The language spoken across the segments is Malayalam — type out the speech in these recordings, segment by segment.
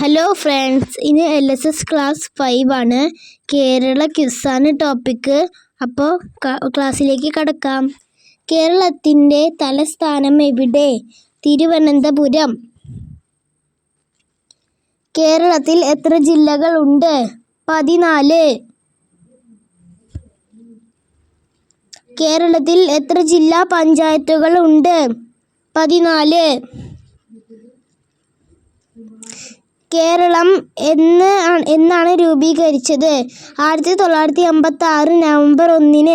ഹലോ ഫ്രണ്ട്സ്, ഇനി LSS ക്ലാസ് 5 ആണ്. കേരള ക്വിസാണ് ടോപ്പിക്ക്. അപ്പോൾ ക്ലാസ്സിലേക്ക് കടക്കാം. കേരളത്തിൻ്റെ തലസ്ഥാനം എവിടെ? തിരുവനന്തപുരം. കേരളത്തിൽ എത്ര ജില്ലകൾ ഉണ്ട്? 14. കേരളത്തിൽ എത്ര ജില്ലാ പഞ്ചായത്തുകൾ ഉണ്ട്? 14. കേരളം എന്നാണ് രൂപീകരിച്ചത്? 1956 നവംബർ 1.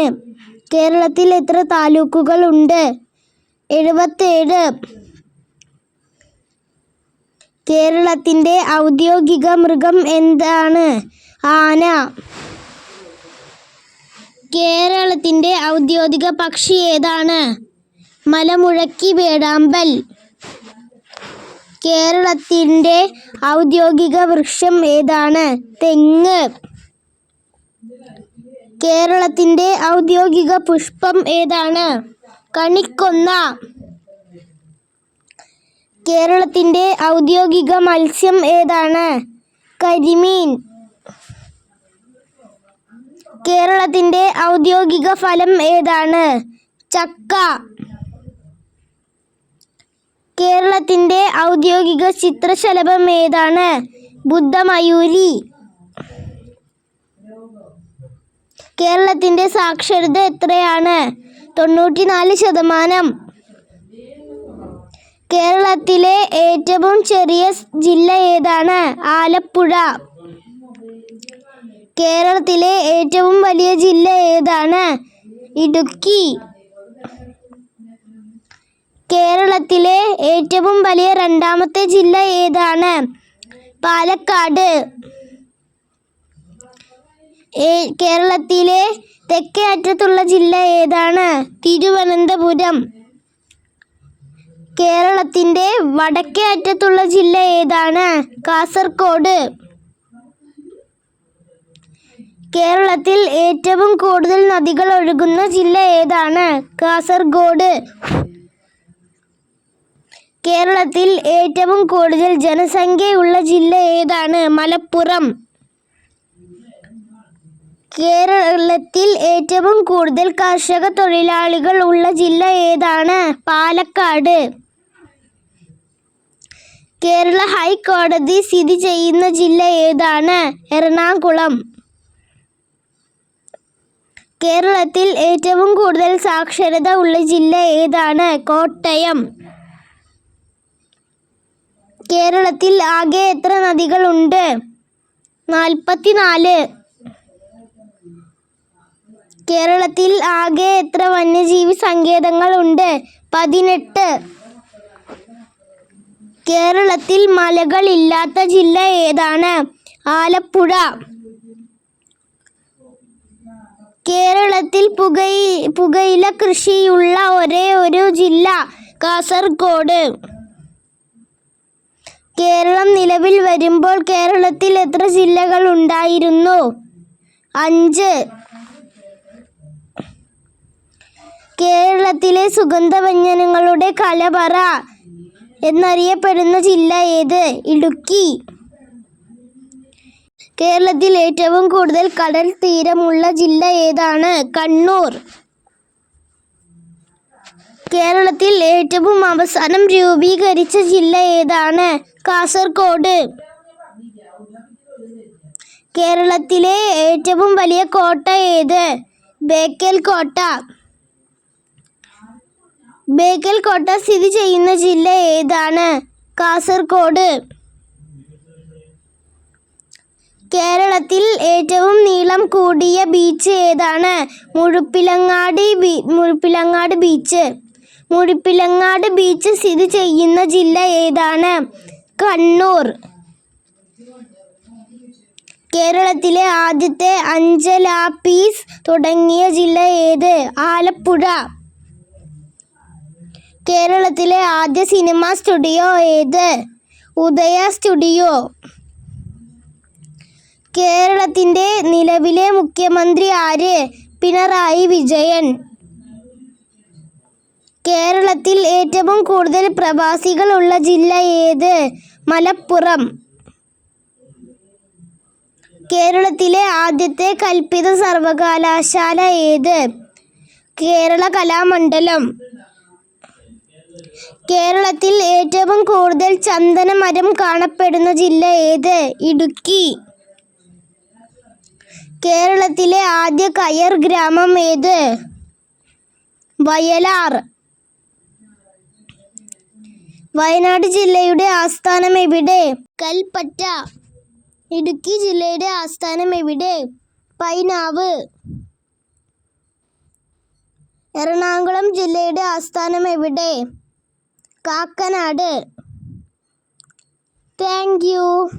കേരളത്തിൽ എത്ര താലൂക്കുകൾ ഉണ്ട്? 77. കേരളത്തിൻ്റെ ഔദ്യോഗിക മൃഗം എന്താണ്? ആന. കേരളത്തിൻ്റെ ഔദ്യോഗിക പക്ഷി ഏതാണ്? മലമുഴക്കി വേഴാമ്പൽ. കേരളത്തിൻ്റെ ഔദ്യോഗിക വൃക്ഷം ഏതാണ്? തെങ്ങ്. കേരളത്തിൻ്റെ ഔദ്യോഗിക പുഷ്പം ഏതാണ്? കണിക്കൊന്ന. കേരളത്തിൻ്റെ ഔദ്യോഗിക മത്സ്യം ഏതാണ്? കരിമീൻ. കേരളത്തിൻ്റെ ഔദ്യോഗിക ഫലം ഏതാണ്? ചക്ക. കേരളത്തിൻ്റെ ഔദ്യോഗിക ചിത്രശലഭം ഏതാണ്? ബുദ്ധമയൂരി. കേരളത്തിൻ്റെ സാക്ഷരത എത്രയാണ്? 94%. കേരളത്തിലെ ഏറ്റവും ചെറിയ ജില്ല ഏതാണ്? ആലപ്പുഴ. കേരളത്തിലെ ഏറ്റവും വലിയ ജില്ല ഏതാണ്? ഇടുക്കി. കേരളത്തിലെ ഏറ്റവും വലിയ രണ്ടാമത്തെ ജില്ല ഏതാണ്? പാലക്കാട്. കേരളത്തിലെ തെക്കേ അറ്റത്തുള്ള ജില്ല ഏതാണ്? തിരുവനന്തപുരം. കേരളത്തിൻ്റെ വടക്കേ അറ്റത്തുള്ള ജില്ല ഏതാണ്? കാസർഗോഡ്. കേരളത്തിൽ ഏറ്റവും കൂടുതൽ നദികൾ ഒഴുകുന്ന ജില്ല ഏതാണ്? കാസർഗോഡ്. കേരളത്തിൽ ഏറ്റവും കൂടുതൽ ജനസംഖ്യയുള്ള ജില്ല ഏതാണ്? മലപ്പുറം. കേരളത്തിൽ ഏറ്റവും കൂടുതൽ കർഷക തൊഴിലാളികൾ ഉള്ള ജില്ല ഏതാണ്? പാലക്കാട്. കേരള ഹൈക്കോടതി സ്ഥിതി ചെയ്യുന്ന ജില്ല ഏതാണ്? എറണാകുളം. കേരളത്തിൽ ഏറ്റവും കൂടുതൽ സാക്ഷരത ഉള്ള ജില്ല ഏതാണ്? കോട്ടയം. കേരളത്തിൽ ആകെ എത്ര നദികൾ ഉണ്ട്? 44. കേരളത്തിൽ ആകെ എത്ര വന്യജീവി സങ്കേതങ്ങൾ ഉണ്ട്? 18. കേരളത്തിൽ മലകൾ ഇല്ലാത്ത ജില്ല ഏതാണ്? ആലപ്പുഴ. കേരളത്തിൽ പുകയില കൃഷിയുള്ള ഒരേയൊരു ജില്ല കാസർഗോഡ്. കേരളം നിലവിൽ വരുമ്പോൾ കേരളത്തിൽ എത്ര ജില്ലകൾ ഉണ്ടായിരുന്നു? 5. കേരളത്തിലെ സുഗന്ധവ്യഞ്ജനങ്ങളുടെ കലവറ എന്നറിയപ്പെടുന്ന ജില്ല ഏത്? ഇടുക്കി. കേരളത്തിൽ ഏറ്റവും കൂടുതൽ കടൽ തീരമുള്ള ജില്ല ഏതാണ്? കണ്ണൂർ. കേരളത്തിൽ ഏറ്റവും അവസാനം രൂപീകരിച്ച ജില്ല ഏതാണ്? കാസർഗോഡ്. കേരളത്തിലെ ഏറ്റവും വലിയ കോട്ട ഏത്? ബേക്കൽ കോട്ട. ബേക്കൽ കോട്ട സ്ഥിതി ചെയ്യുന്ന ജില്ല ഏതാണ്? കാസർഗോഡ്. കേരളത്തിൽ ഏറ്റവും നീളം കൂടിയ ബീച്ച് ഏതാണ്? മുഴുപ്പിലങ്ങാട് ബീച്ച്. മുഴുപ്പിലങ്ങാട് ബീച്ച് സ്ഥിതി ചെയ്യുന്ന ജില്ല ഏതാണ്? കണ്ണൂർ. കേരളത്തിലെ ആദ്യത്തെ അഞ്ചലാപ്പീസ് തുടങ്ങിയ ജില്ല ഏത്? ആലപ്പുഴ. കേരളത്തിലെ ആദ്യ സിനിമാ സ്റ്റുഡിയോ ഏത്? ഉദയ സ്റ്റുഡിയോ. കേരളത്തിൻ്റെ നിലവിലെ മുഖ്യമന്ത്രി ആര്? പിണറായി വിജയൻ. കേരളത്തിൽ ഏറ്റവും കൂടുതൽ പ്രവാസികൾ ഉള്ള ജില്ല ഏത്? മലപ്പുറം. കേരളത്തിലെ ആദ്യത്തെ കൽപ്പിത സർവകലാശാല ഏത്? കേരള കലാമണ്ഡലം. കേരളത്തിൽ ഏറ്റവും കൂടുതൽ ചന്ദനമരം കാണപ്പെടുന്ന ജില്ല ഏത്? ഇടുക്കി. കേരളത്തിലെ ആദ്യ കയർ ഗ്രാമം ഏത്? വയലാർ. വയനാട് ജില്ലയുടെ ആസ്ഥാനം എവിടെ? കൽപ്പറ്റ. ഇടുക്കി ജില്ലയുടെ ആസ്ഥാനം എവിടെ? പൈനാവ്. എറണാകുളം ജില്ലയുടെ ആസ്ഥാനം എവിടെ? കാക്കനാട്. Thank U.